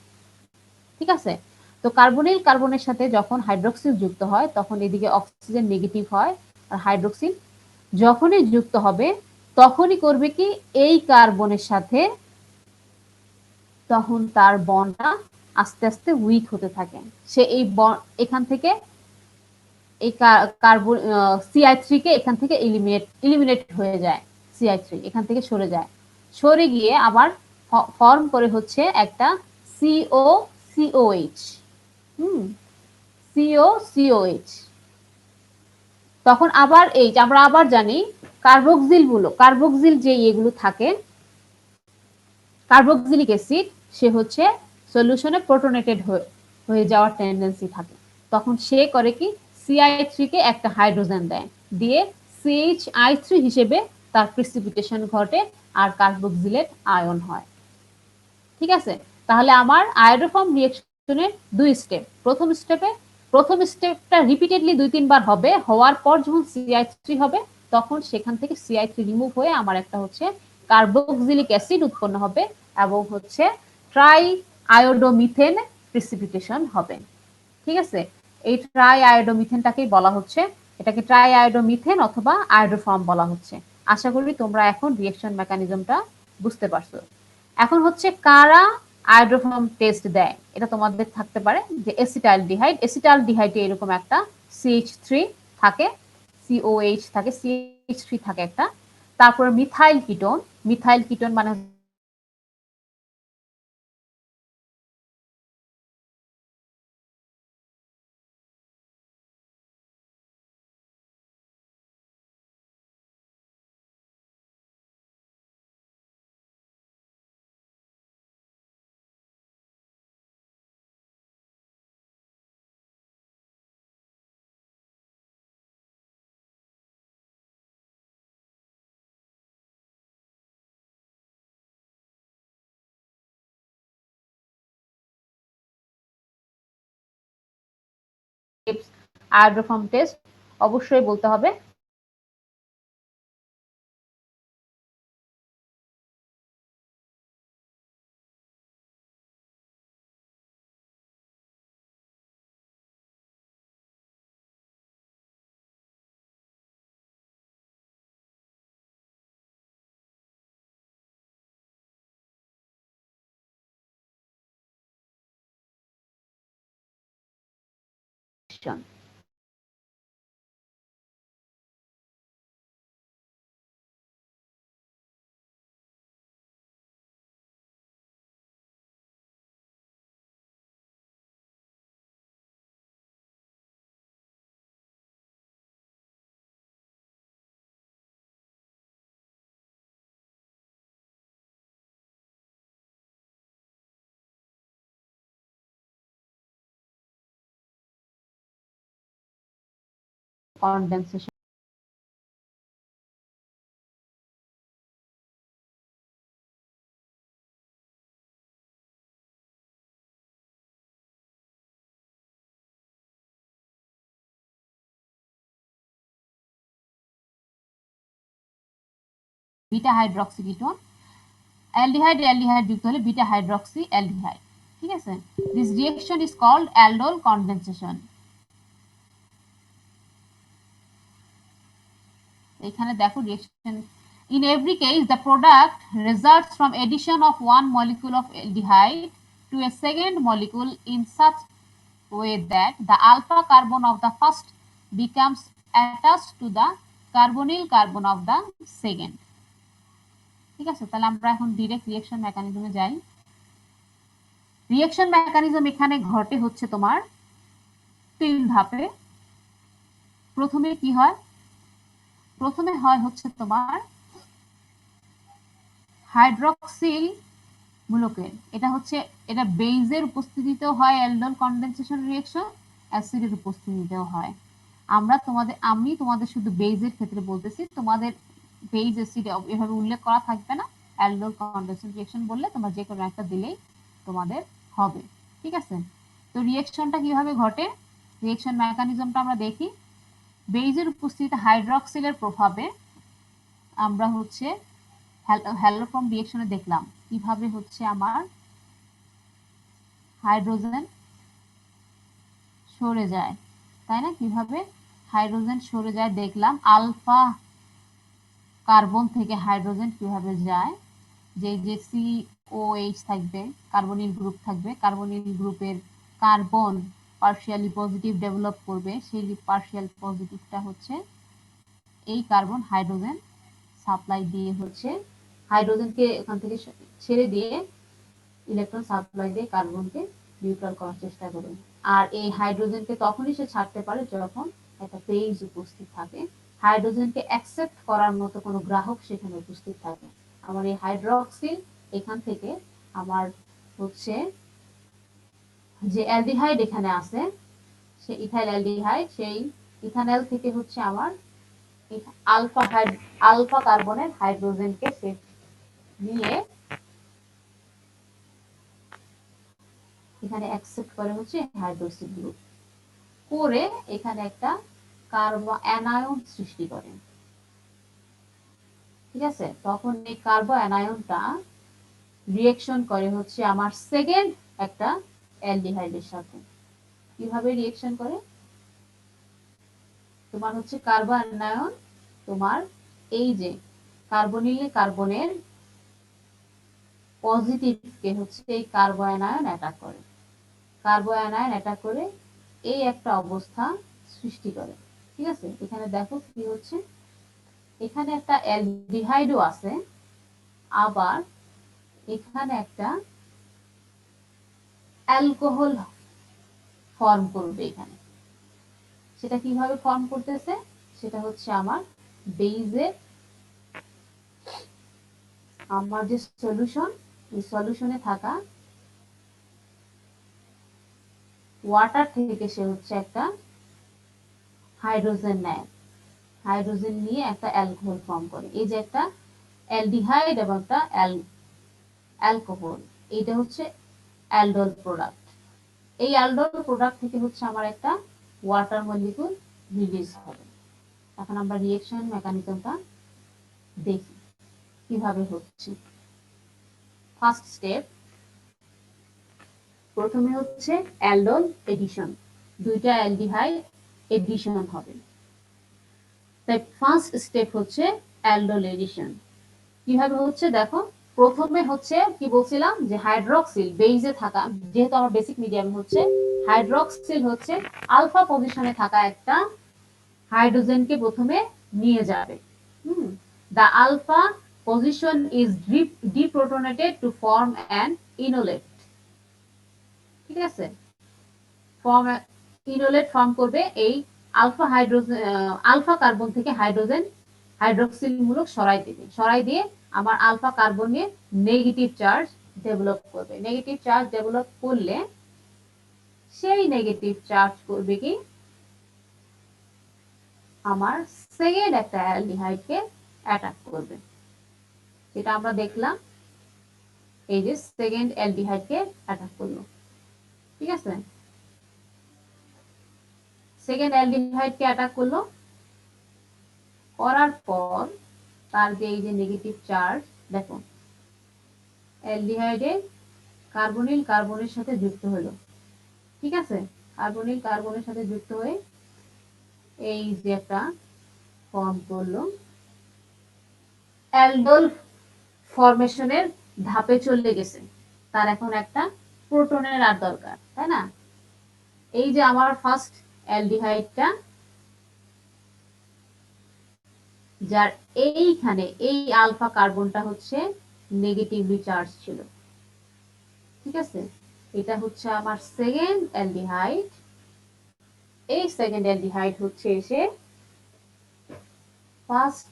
ঠিক আছে? তো কার্বনিল কার্বনের সাথে যখন হাইড্রোক্সিল যুক্ত হয় তখন এদিকে অক্সিজেন নেগেটিভ হয় আর হাইড্রোক্সিল যখনই যুক্ত হবে তখনই করবে কি এই কার্বনের সাথে তখন তার বন্ডটা আস্তে আস্তে উইক হতে থাকে। সে এই এখান থেকে এই কার্বন সিআই3 কে এখান থেকে এলিমিনেট হয়ে যায়। সিআই3 এখান থেকে সরে যায়। সরে গিয়ে আবার ফর্ম করে হচ্ছে একটা সিও সিওএইচ। হুম সিও সিওএইচ। তখন আবার এই আমরা আবার জানি কার্বক্সিল যে এগুলো থাকে কার্বক্সিলিক অ্যাসিড সে হচ্ছে সলিউশনে প্রোটনেটেড হয়ে যাওয়ার টেন্ডেন্সি থাকে। তখন সে করে কি সিআই3 কে একটা হাইড্রোজেন দেয় দিয়ে সিএইচআই3 হিসেবে তার প্রিসিপিটেশন ঘটে আর কার্বক্সিলেট আয়ন হয়। ঠিক আছে? তাহলে আমার আয়োডোফর্ম রিঅ্যাকশনের দুই স্টেপ। প্রথম স্টেপটা রিপিটেডলি ২-৩ বার হবে। হওয়ার পর যখন সিআই3 হবে তখন সেখান থেকে সিআই3 রিমুভ হয়ে আমার একটা হচ্ছে কার্বক্সিলিক অ্যাসিড উৎপন্ন হবে এবং হচ্ছে ট্রাই আয়োডোমিথেন প্রিসিপিটেশন হবে। ঠিক আছে? এই ট্রাই আয়োডোমিথেনটাকেই বলা হচ্ছে এটাকে ট্রাই আয়োডোমিথেন অথবা আয়োডোফর্ম বলা হচ্ছে। আশা করি তোমরা এখন রিঅ্যাকশন মেকানিজমটা বুঝতে পারছো। এখন হচ্ছে কারা আয়োডোফর্ম টেস্ট দেয় এটা তোমাদের থাকতে পারে যে এসিটালডিহাইডে এরকম একটা CH3 থাকে, COH থাকে, CH3 থাকে একটা। তারপরে মিথাইল কিটোন মানে আয়োডোফর্ম টেস্ট অবশ্যই বলতে হবে। Condensation beta hydroxy ketone aldehyde aldehyde যুক্ত হলে বিটা হাইড্রক্সি অ্যালডিহাইড। ঠিক আছে, this reaction is called aldol condensation. এখানে দেখো reaction, in every case the product results from addition of one molecule of aldehyde to a second molecule in such way that the alpha carbon of the first becomes attached to the carbonyl carbon of the second। ঠিক আছে, তাহলে আমরা এখন direct reaction মেকানিজমে যাই। Reaction mechanism এখানে ঘটে হচ্ছে তোমার 3 ধাপে। প্রথমে কি হয়, প্রথমে হয় হচ্ছে তোমার হাইড্রক্সিল মূলকের, এটা হচ্ছে এটা বেইজের উপস্থিতিতেও হয় অ্যালডোল কনডেনসেশন রিঅ্যাকশন, অ্যাসিডের উপস্থিতিতেও হয়। আমি তোমাদের শুধু বেইজের ক্ষেত্রে বলতেছি, তোমাদের বেইজ অ্যাসিড এভাবে উল্লেখ করা থাকবে না। অ্যালডোল কনডেনসেশন রিঅ্যাকশন বললে তোমরা যে কোনো একটা দিলেই তোমাদের হবে। ঠিক আছে, তো রিঅ্যাকশনটা কিভাবে ঘটে, রিঅ্যাকশন মেকানিজমটা আমরা দেখি। বেইজের উপস্থিতিতে হাইড্রক্সিলের প্রভাবে আমরা হচ্ছে হ্যালোফর্ম রিঅ্যাকশনে দেখলাম কিভাবে হচ্ছে আমার হাইড্রোজেন সরে যায়, তাই না? কিভাবে হাইড্রোজেন সরে যায় দেখলাম, আলফা কার্বন থেকে হাইড্রোজেন কিভাবে যায়, যে যে COH থাকবে, কার্বনিল গ্রুপ থাকবে, কার্বনিল গ্রুপের কার্বন পার্শিয়ালি পজিটিভ ডেভেলপ করবে, সেই পার্শিয়াল পজিটিভটা হচ্ছে এই কার্বন হাইড্রোজেন সাপ্লাই দিয়ে হচ্ছে হাইড্রোজেনকে এখান থেকে ছেড়ে দিয়ে ইলেকট্রন সাপ্লাই দিয়ে কার্বনকে নিউট্রাল করার চেষ্টা করবে। আর এই হাইড্রোজেনকে তখনই সে ছাড়তে পারে যখন একটা বেইজ উপস্থিত থাকে, হাইড্রোজেনকে অ্যাকসেপ্ট করার মতো কোনো গ্রাহক সেখানে উপস্থিত থাকে। আমার এই হাইড্রক্সিল এখান থেকে আমার হচ্ছে যে অ্যালডিহাইড এখানে আছে, সে ইথাইল অ্যালডিহাইড, সেই ইথানল থেকে হচ্ছে আমার আলফা কার্বনের হাইড্রোজেনকে সে নিয়ে এখানে অ্যাকসেপ্ট করে হচ্ছে হাইড্রোক্সিল গ্রুপ করে এখানে একটা কার্বো অ্যানায়ন সৃষ্টি করে। ঠিক আছে, তখন এই কার্বো অ্যানায়নটা রিঅ্যাকশন করে হচ্ছে আমার সেকেন্ড একটা অ্যালডিহাইডের সাথে। কিভাবে রিঅ্যাকশন করে, তোমার হচ্ছে কার্বো অ্যানায়ন তোমার এই যে কার্বনিল কার্বনের পজিটিভকে হচ্ছে এই কার্বো অ্যানায়ন অ্যাটাক করে, কার্বো অ্যানায়ন অ্যাটাক করে এই একটা অবস্থা সৃষ্টি করে। ঠিক আছে, এখানে দেখো কি হচ্ছে, এখানে একটা অ্যালডিহাইডও আছে, আবার এখানে একটা অ্যালকোহল ফর্ম করবে এখানে। সেটা কিভাবে ফর্ম করতেছে, সেটা হচ্ছে আমার বেইজের আমার যে সলিউশন, এই সলিউশনে থাকা ওয়াটার থেকে সে হচ্ছে একটা হাইড্রোজেন নেয়, হাইড্রোজেন নিয়ে একটা অ্যালকোহল ফর্ম করে। এই যে একটা অ্যালডিহাইড এবং একটা অ্যালকোহল, এইটা হচ্ছে অ্যালডোল প্রোডাক্ট। এই অ্যালডোল প্রোডাক্ট থেকে হচ্ছে আমার একটা ওয়াটার মলিকিউল রিলিজ হবে। এখন আমরা রিঅ্যাকশন মেকানিজমটা দেখি কিভাবে হচ্ছে। ফার্স্ট স্টেপ, প্রথমে হচ্ছে অ্যালডোল এডিশন, দুইটা অ্যালডিহাইড এডিশন হবে। তাই ফার্স্ট স্টেপ হচ্ছে অ্যালডোল এডিশন। কিভাবে হচ্ছে দেখো, প্রথমে হচ্ছে কি বলছিলাম যে হাইড্রক্সিল বেইজে থাকা, যেহেতু আমার বেসিক মিডিয়াম হচ্ছে হাইড্রক্সিল হচ্ছে আলফা পজিশনে থাকা একটা হাইড্রোজেনকে প্রথমে নিয়ে যাবে। The alpha position is deprotonated to form an enolate. ঠিক আছে, ইনোলেট ফর্ম করবে এই আলফা হাইড্রোজেন, আলফা কার্বন থেকে হাইড্রোজেন হাইড্রক্সিল মূলক সরাই দিবে, সরাই দিয়ে আমার আলফা কার্বন নিয়ে নেগেটিভ চার্জ ডেভেলপ করবে। নেগেটিভ চার্জ ডেভেলপ করলে সেই নেগেটিভ চার্জ করবে কি আমার সেকেন্ড একটা অ্যালডিহাইডকে অ্যাটাক করবে, যেটা আমরা দেখলাম এই যে সেকেন্ড অ্যালডিহাইডকে অ্যাটাক করলো। ঠিক আছে, সেকেন্ড অ্যালডিহাইডকে অ্যাটাক করলো, করার পর তার যে এই যে নেগেটিভ চার্জ দেখো অ্যালডিহাইডে কার্বনিল কার্বনের সাথে যুক্ত হলো, ঠিক আছে, কার্বনিল কার্বনের সাথে যুক্ত হয়ে এই যে একটা ফর্ম করলো, অ্যালডোল ফরমেশনের ধাপে চলে গেছে, তার এখন একটা প্রোটনের আর দরকার, তাই না? এই যে আমার ফার্স্ট অ্যালডিহাইডটা, যার এইখানে এই আলফা কার্বনটা হচ্ছে নেগেটিভলি চার্জ ছিল, ঠিক আছে, এটা হচ্ছে আমার সেকেন্ড অ্যালডিহাইড। এই সেকেন্ড অ্যালডিহাইড হচ্ছে এসে ফার্স্ট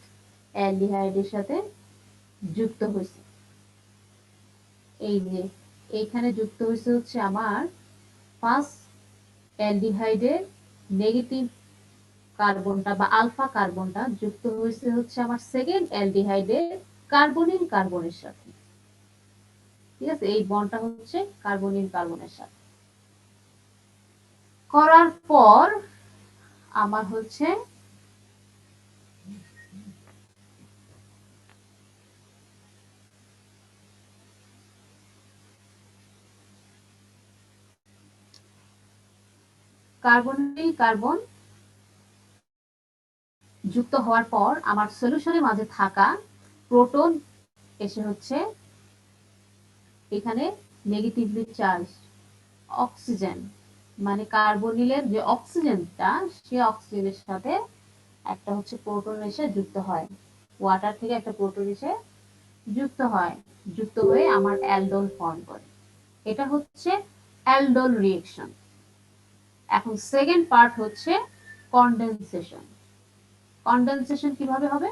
অ্যালডিহাইডের সাথে যুক্ত হয়েছে, এই যে এইখানে যুক্ত হয়েছে হচ্ছে আমার ফার্স্ট অ্যালডিহাইডের নেগেটিভ কার্বনটা বা আলফা কার্বনটা যুক্ত হয়েছে হচ্ছে আমার সেকেন্ড অ্যালডিহাইডের কার্বনিল কার্বনের সাথে, ঠিক আছে, এই বন্ডটা হচ্ছে কার্বনিল কার্বনের সাথে করার পর আমার হচ্ছে কার্বনিল কার্বন যুক্ত হওয়ার পর আমার সলিউশনের মাঝে থাকা প্রোটন এসে হচ্ছে এখানে নেগেটিভলি চার্জ অক্সিজেন, মানে কার্বনিলের যে অক্সিজেনটা, সে অক্সিজেনের সাথে একটা হচ্ছে প্রোটন এসে যুক্ত হয়, ওয়াটার থেকে একটা প্রোটন এসে যুক্ত হয়, যুক্ত হয়ে আমার অ্যালডোল ফর্ম করে, এটা হচ্ছে অ্যালডোল রিঅ্যাকশন। এখন সেকেন্ড পার্ট হচ্ছে কনডেনসেশন। কনডেনসেশন কিভাবে হবে?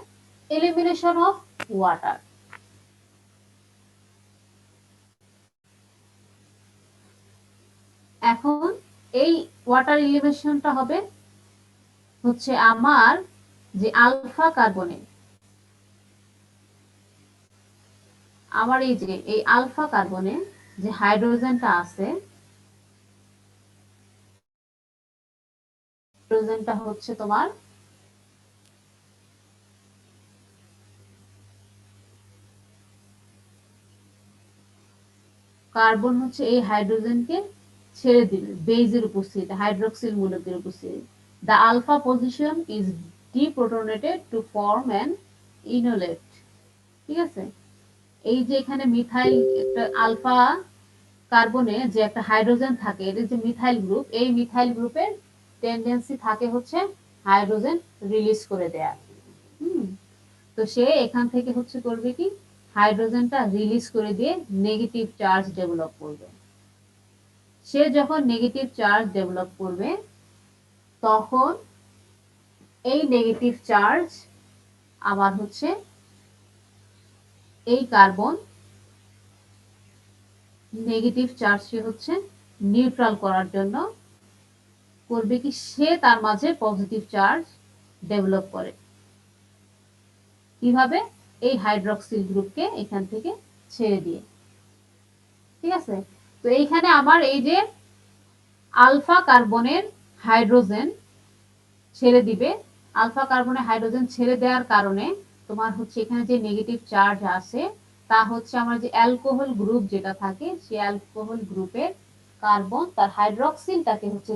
Elimination of water. এখন এই ওয়াটার এলিমিনেশনটা হবে হচ্ছে আমার যে আলফা কার্বনে, আমার এই যে এই আলফা কার্বনে যে হাইড্রোজেনটা আছে, হাইড্রোজেনটা হচ্ছে তোমার কার্বন হচ্ছে এই হাইড্রোজেনকে ছেড়ে দিবে বেজের উপস্থিতিতে, হাইড্রোক্সিল মূলকের উপস্থিতিতে। The alpha position is deprotonated to form an enolate, ঠিক আছে, এই যে এখানে মিথাইল একটা আলফা কার্বনে যে একটা হাইড্রোজেন থাকে, এটা যে মিথাইল গ্রুপ, এই মিথাইল গ্রুপের টেন্ডেন্সি থাকে হচ্ছে হাইড্রোজেন রিলিজ করে দেয়া। তো সে এখান থেকে হচ্ছে করবে কি, হাইড্রোজেনটা রিলিজ করে দিয়ে নেগেটিভ চার্জ ডেভেলপ করবে। সে যখন নেগেটিভ চার্জ ডেভেলপ করবে তখন এই নেগেটিভ চার্জ আবার হচ্ছে এই কার্বন নেগেটিভ চার্জকে হচ্ছে নিউট্রাল করার জন্য করবে কি, সে তার মাঝে পজিটিভ চার্জ ডেভেলপ করে, কিভাবে? এই হাইড্রক্সিল গ্রুপকে এখান থেকে ছেড়ে দিয়ে, ঠিক আছে। তো এইখানে আমার এই যে আলফা কার্বনের হাইড্রোজেন ছেড়ে দিবে, আলফা কার্বনের হাইড্রোজেন ছেড়ে দেওয়ার কারণে তোমার হচ্ছে এখানে যে নেগেটিভ চার্জ আছে তা হচ্ছে আমার যে অ্যালকোহল গ্রুপ যেটা থাকে, সেই অ্যালকোহল গ্রুপের কার্বন তার হাইড্রক্সিলটাকে হচ্ছে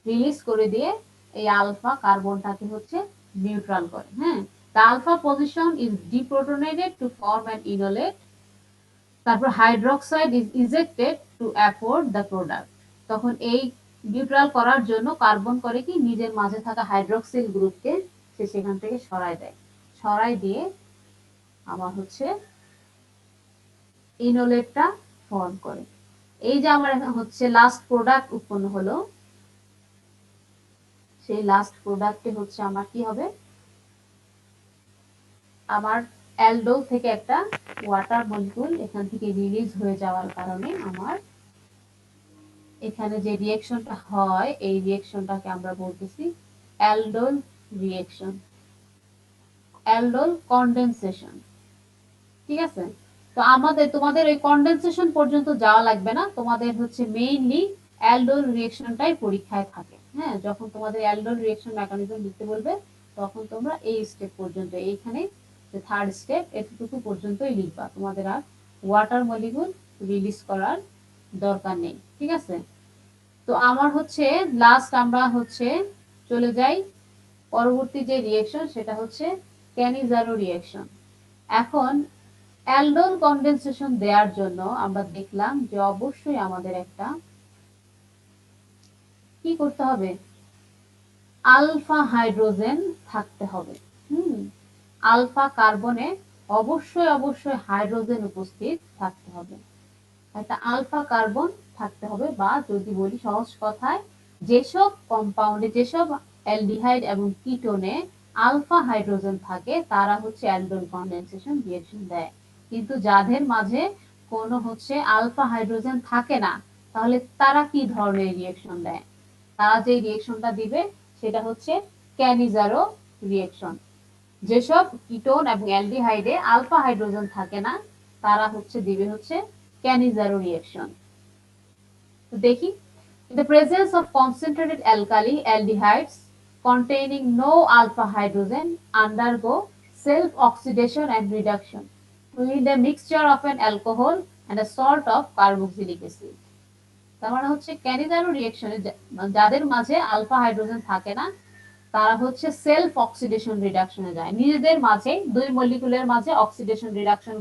রিলিজ করে দিয়ে এই আলফা কার্বনটাকে হচ্ছে নিউট্রাল করে। হ্যাঁ, the alpha position is deprotonated to form an enolate, তারপর hydroxide is ejected to afford the product. তখন এই নিউট্রাল করার জন্য কার্বন করে কি, নিজের মাঝে থাকা হাইড্রক্সিল গ্রুপকে সে সেখান থেকে সরাই দেয়, সরাই দিয়ে আমার হচ্ছে ইনোলেটটা ফর্ম করে। এই যে আমার হচ্ছে লাস্ট প্রোডাক্ট উৎপন্ন হলো, সেই লাস্ট প্রোডাক্টে হচ্ছে আমার কি হবে, আমার অ্যালডোল থেকে একটা ওয়াটার মলিকুল এখান থেকে রিলিজ হয়ে যাওয়ার কারণে আমার এখানে যে রিঅ্যাকশনটা হয়, এই রিঅ্যাকশনটাকে আমরা বলতেছি অ্যালডোল রিঅ্যাকশন, অ্যালডোল কনডেনসেশন, ঠিক আছে। তো আমাদের তোমাদের ওই কনডেনসেশন পর্যন্ত যাওয়া লাগবে না, তোমাদের হচ্ছে মেইনলি অ্যালডোল রিঅ্যাকশনটাই পরীক্ষায় থাকে। হ্যাঁ, যখন তোমাদের অ্যালডোল রিঅ্যাকশন মেকানিজম লিখতে বলবে তখন তোমরা এই স্টেপ পর্যন্ত, এইখানে যে থার্ড স্টেপ, এতটুকু পর্যন্তই লিখবা, তোমাদের আর ওয়াটার মলিকুল রিলিজ করার দরকার নেই। ঠিক আছে, তো আমার হচ্ছে লাস্ট আমরা হচ্ছে চলে যাই পরবর্তী যে রিয়েকশন সেটা হচ্ছে ক্যানিজারো রিয়েকশন। এখন অ্যালডোল কনডেনসেশন দেওয়ার জন্য আমরা দেখলাম যে অবশ্যই আমাদের একটা কি করতে হবে, আলফা হাইড্রোজেন থাকতে হবে। আলফা কার্বনে অবশ্যই হাইড্রোজেন উপস্থিত থাকতে হবে, একটা আলফা কার্বন থাকতে হবে, বা যদি বলি সহজ কথায় যেসব কম্পাউন্ডে যেসব অ্যালডিহাইড এবং কিটোনে আলফা হাইড্রোজেন থাকে তারা হচ্ছে অ্যালডোল কনডেনসেশন রিঅ্যাকশন দেয়। কিন্তু যাদের মাঝে কোনো হচ্ছে আলফা হাইড্রোজেন থাকে না, তাহলে তারা কি ধরনের রিঅ্যাকশন দেয়? তারা যে রিঅ্যাকশনটা দিবে সেটা হচ্ছে ক্যানিজারো রিঅ্যাকশন। যেসব কিটোন এবং অ্যালডিহাইডে আলফা হাইড্রোজেন থাকে না তারা হচ্ছে দিবে হচ্ছে ক্যানিজারো রিঅ্যাকশন। তো দেখি, in the presence of concentrated alkali aldehydes containing no alpha hydrogen undergo self oxidation and reduction with a mixture of an alcohol and a salt of carboxylic acid. তার মানে হচ্ছে ক্যানিজারো রিঅ্যাকশনে যাদের মাঝে alpha hydrogen থাকে না তারা হচ্ছে self oxidation রিডাকশনে যায়, নিজেদের মাঝে দুই মলিকুলের মাঝে অক্সিডেশন রিডাকশন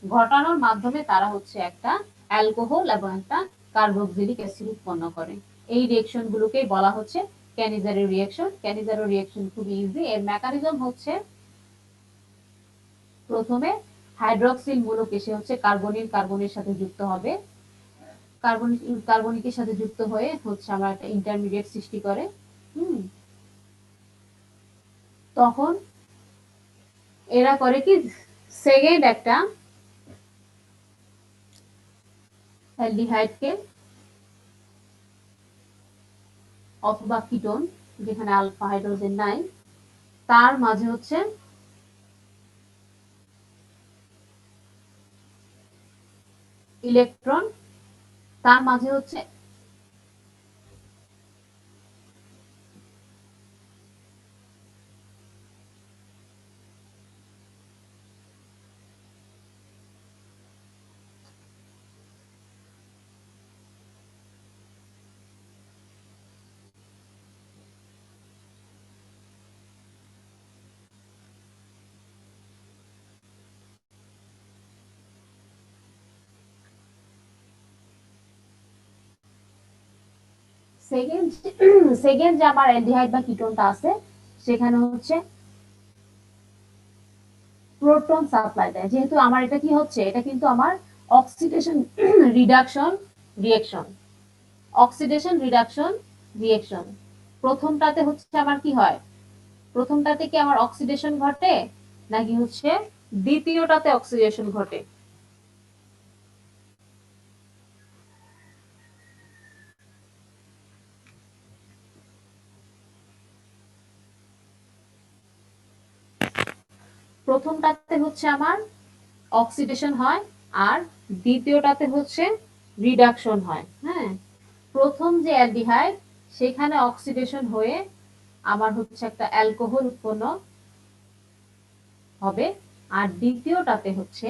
ঘটানোর মাধ্যমে তারা হচ্ছে একটা অ্যালকোহল এবং একটা কার্বক্সিলিক অ্যাসিড উৎপন্ন করে। এই রিঅ্যাকশন গুলোকেই বলা হচ্ছে ক্যানিজারো রিঅ্যাকশন। ক্যানিজারো রিঅ্যাকশন খুব ইজি, এর মেকানিজম হচ্ছে প্রথমে হাইড্রক্সিল মূলক এসে হচ্ছে কার্বনের সাথে যুক্ত হবে, কার্বনিকের সাথে যুক্ত হয়ে হচ্ছে আমরা একটা ইন্টারমিডিয়েট সৃষ্টি করে। তখন এরা করে কি, সেকেন্ড একটা অ্যালডিহাইডকে অথবা কিটোন যেখানে আলফা হাইড্রোজেন নাই তার মাঝে হচ্ছে ইলেকট্রন, তার মাঝে হচ্ছে সেকেন্ড যে আমার অ্যালডিহাইড বা কিটোনটা আছে সেখানে হচ্ছে প্রোটন সাপ্লাই দেয়। যেহেতু আমার এটা কি হচ্ছে, এটা কিন্তু আমার oxidation reduction reaction, oxidation reduction reaction. প্রথমটাতে হচ্ছে আমার কি হয়, প্রথমটাতে কি আমার অক্সিডেশন ঘটে নাকি হচ্ছে দ্বিতীয়টাতে অক্সিডেশন ঘটে? প্রথমটাতে হচ্ছে আমার অক্সিডেশন হয় আর দ্বিতীয়টাতে হচ্ছে রিডাকশন হয়। হ্যাঁ, প্রথম যে অ্যালডিহাইড সেখানে অক্সিডেশন হয়ে আমার হচ্ছে একটা অ্যালকোহল উৎপন্ন হবে, আর দ্বিতীয়টাতে হচ্ছে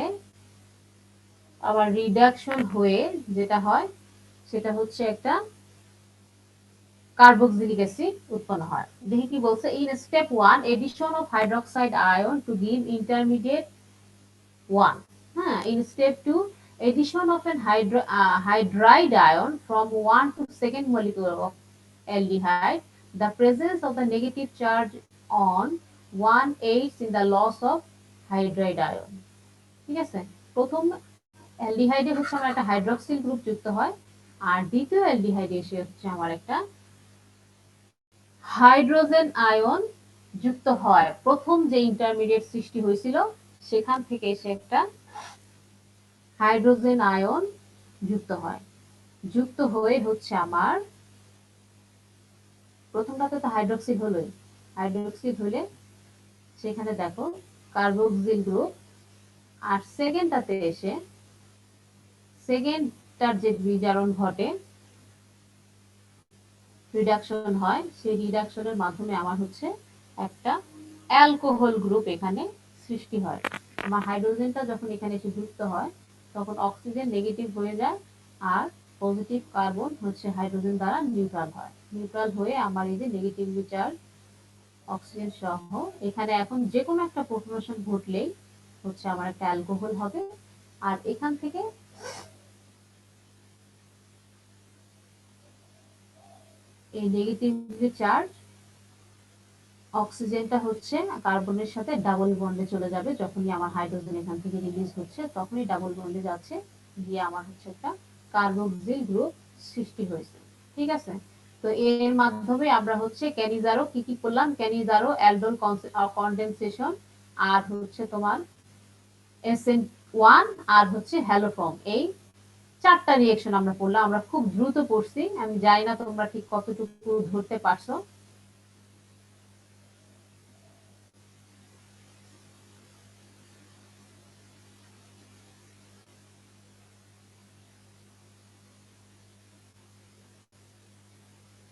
আবার রিডাকশন হয়ে যেটা হয় সেটা হচ্ছে একটা কার্বক্সিলিক অ্যাসিড উৎপন্ন হয়। দেখি কি বলছে, in step 1 edition of hydroxide ion to give intermediate 1. In step 2 addition of an hydride ion from 1 to second molecule of aldehyde, the presence of the negative charge on 1 aids in the loss of hydride ion. ঠিক আছে, প্রথম অ্যালডিহাইডে হচ্ছে আমার একটা hydroxyl group যুক্ত হয় আর দ্বিতীয় অ্যালডিহাইডে এসে হচ্ছে আমার একটা হাইড্রোজেন আয়ন যুক্ত হয়। প্রথম যে ইন্টারমিডিয়েট সৃষ্টি হয়েছিল সেখান থেকে এসে একটা হাইড্রোজেন আয়ন যুক্ত হয়, যুক্ত হয়ে হচ্ছে আমার প্রথমটাতে তো হাইড্রোক্সিল হলোই, হাইড্রোক্সিল হলে সেখানে দেখো কার্বক্সিল গ্রুপ, আর সেকেন্ডটাতে এসে সেকেন্ডটার যে বিজারণ ঘটে রিডাকশন হয়, সেই রিডাকশনের মাধ্যমে আমার হচ্ছে একটা অ্যালকোহল গ্রুপ এখানে সৃষ্টি হয়। আমার হাইড্রোজেনটা যখন এখানে এসে যুক্ত হয় তখন অক্সিজেন নেগেটিভ হয়ে যায় আর পজিটিভ কার্বন হচ্ছে হাইড্রোজেন দ্বারা নিউট্রাল হয়। নিউট্রাল হয়ে আমার এই যে নেগেটিভলি চার্জ অক্সিজেন সহ এখানে এখন যে কোনো একটা প্রোটনেশন ঘটলেই হচ্ছে আমার একটা অ্যালকোহল হবে। আর এখান থেকে এই নেগেটিভলি চার্জ অক্সিজেনটা হচ্ছে কার্বনের সাথে ডাবল বন্ডে চলে যাবে। যখনই আমার হাইড্রোজেন এখান থেকে রিলিজ হচ্ছে তখনই ডাবল বন্ডে যাচ্ছে, গিয়ে আমার হচ্ছে একটা কার্বক্সিল গ্রুপ সৃষ্টি হয়েছে। ঠিক আছে, তো এর মাধ্যমে আমরা হচ্ছে ক্যানিজারো কি কি করলাম, ক্যানিজারো অ্যালডোল কনডেনসেশন আর হচ্ছে তোমার SN1 আর হচ্ছে হ্যালোফর্ম, এই 4টা রিঅ্যাকশন আমরা পড়লাম। আমরা খুব দ্রুত পড়ছি, আমি জানি না তোমরা ঠিক কতটুকু ধরতে পারছো।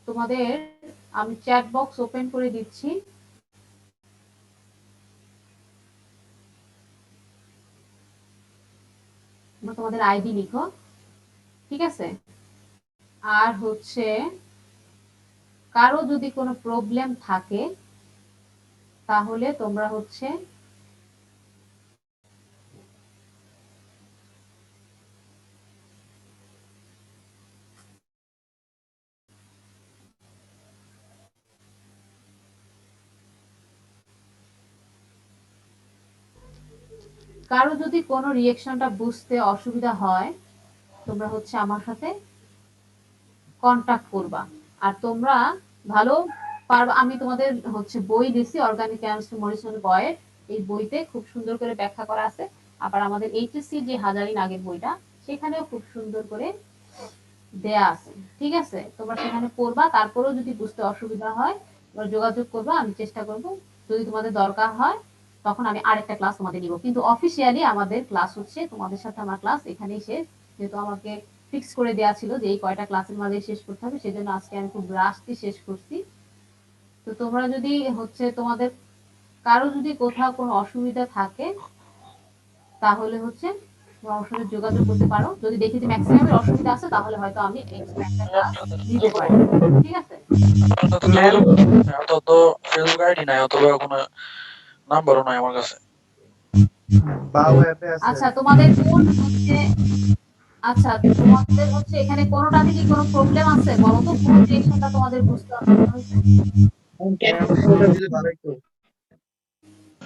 তোমাদের আমি চ্যাট বক্স ওপেন করে দিচ্ছি, তোমাদের আইডি লিখো। ঠিক আছে, আর হচ্ছে কারো যদি কোনো প্রবলেম থাকে তাহলে তোমরা হচ্ছে কারো যদি কোনো রিঅ্যাকশনটা বুঝতে অসুবিধা হয় তোমরা হচ্ছে আমার সাথে কন্টাক্ট করবা। আর তোমরা ভালো পারবা, আমি তোমাদের হচ্ছে বই দিছি অর্গানিক কেমিস্ট্রি মরিসন বয়ের, এই বইতে খুব সুন্দর করে ব্যাখ্যা করা আছে। আবার আমাদের এইচএসসি যে হাজারিন আগের বইটা সেখানেও খুব সুন্দর করে দেয়া আছে। ঠিক আছে, তোমরা সেখানে পড়বা, তারপরেও যদি বুঝতে অসুবিধা হয় তোমরা যোগাযোগ করবা, আমি চেষ্টা করব। যদি তোমাদের দরকার হয় তখন আমি আরেকটা ক্লাস তোমাদের নিব, কিন্তু অফিসিয়ালি আমাদের ক্লাস হচ্ছে তোমাদের সাথে আমার ক্লাস এখানেই শেষ। যেহেতু আমাকে ফিক্স করে দেওয়া ছিল যে এই কয়টা ক্লাসের মাঝে শেষ করতে হবে, সেজন্য আজকে আমি খুব রাশটি শেষ করছি। তো তোমরা যদি হচ্ছে তোমাদের কারো যদি কোথাও কোনো অসুবিধা থাকে তাহলে হচ্ছে আমার সাথে যোগাযোগ করতে পারো। যদি দেখি যে ম্যাক্সিমামের অসুবিধা আছে তাহলে হয়তো আমি এক্সট্রা একটা ক্লাস দিতে পারি। ঠিক আছে, তো ফেসবুক আইডি নাই অথবা কোনো নাম্বারও নাই আমার কাছে। আচ্ছা তোমাদের কোন হচ্ছে, আচ্ছা তোমাদের হচ্ছে এখানে কোনোটাতে কি কোনো প্রবলেম আছে বলো তো, কোন রিঅ্যাকশনটা তোমাদের বুঝতে অসুবিধা হয়েছে?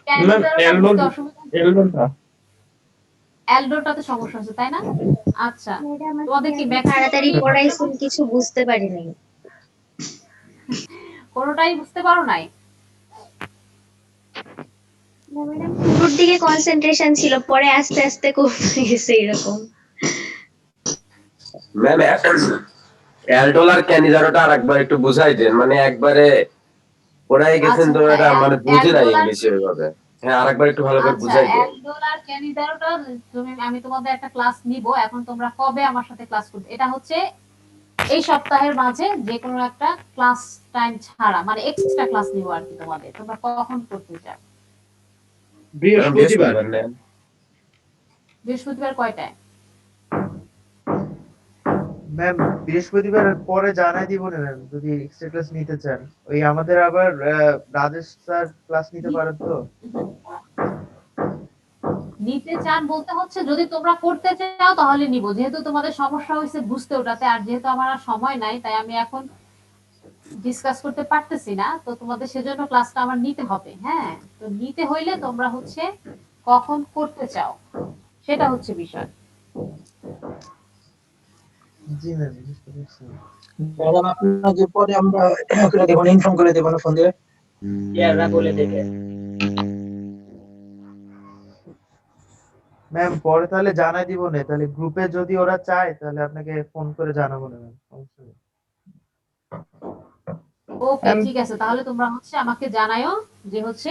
ক্যানিজারোটা বুঝতে অসুবিধা, অ্যালডোটাতে সমস্যা হচ্ছে তাই না? আচ্ছা তোমাদের কি তাড়াতাড়ি পড়াইছেন কিছু বুঝতে পারি নাই, কোনোটাই বুঝতে পারো নাই? শুরুর দিকে কনসেন্ট্রেশন ছিল, পরে আস্তে আস্তে কমে গেছে এরকম। ম্যাম অ্যালডোল আর ক্যানিজারোটা আরেকবার একটু বুঝাই দেন, মানে একবারে পড়াই গেছেন তো এটা মানে বুঝি নাই ইংলিশে ওইভাবে। হ্যাঁ আরেকবার একটু ভালো করে বুঝাই দেন। অ্যালডোল আর ক্যানিজারোটা আমি তোমাদের একটা ক্লাস নিব, এখন তোমরা কবে আমার সাথে ক্লাস করবে, এটা হচ্ছে এই সপ্তাহের মাঝে যে কোনো একটা ক্লাস টাইম ছাড়া, মানে এক্সট্রা ক্লাস নিব আর কি তোমাদের। তোমরা কখন করতে চাও? বৃহস্পতিবার। বৃহস্পতিবার কয়টায়? ম্যাম বৃহস্পতিবার পরে জানাই দিব না ম্যাম, যদি এক্সট্রা ক্লাস নিতে চান। ওই আমাদের আবার রাজেশ স্যার ক্লাস নিতে পারেন তো? নিতে চান বলতে হচ্ছে যদি তোমরা করতে চাও তাহলে নিব, যেহেতু তোমাদের সমস্যা হয়েছে বুঝতে ওটাতে, আর যেহেতু আমার আর সময় নাই তাই আমি এখন ডিসকাস করতে পারতেছি না, তো তোমাদের সেজন্য ক্লাসটা আমার নিতে হবে। হ্যাঁ, তো নিতে হইলে তোমরা হচ্ছে কখন করতে চাও সেটা হচ্ছে বিষয়। জি ম্যাম বুঝতে পারছি। ম্যাডাম আপনাকে পরে আমরা করে দেব, ইনফর্ম করে দেব না ফোন দিয়ে, ইয়াররা বলে দেবে। ম্যাম পরে তাহলে জানাই দিব না, তাহলে গ্রুপে যদি ওরা চায় তাহলে আপনাকে ফোন করে জানাবো না ম্যাম, সমস্যা নেই। ওকে ঠিক আছে, তাহলে তোমরা হচ্ছে আমাকে জানায়ও যে হচ্ছে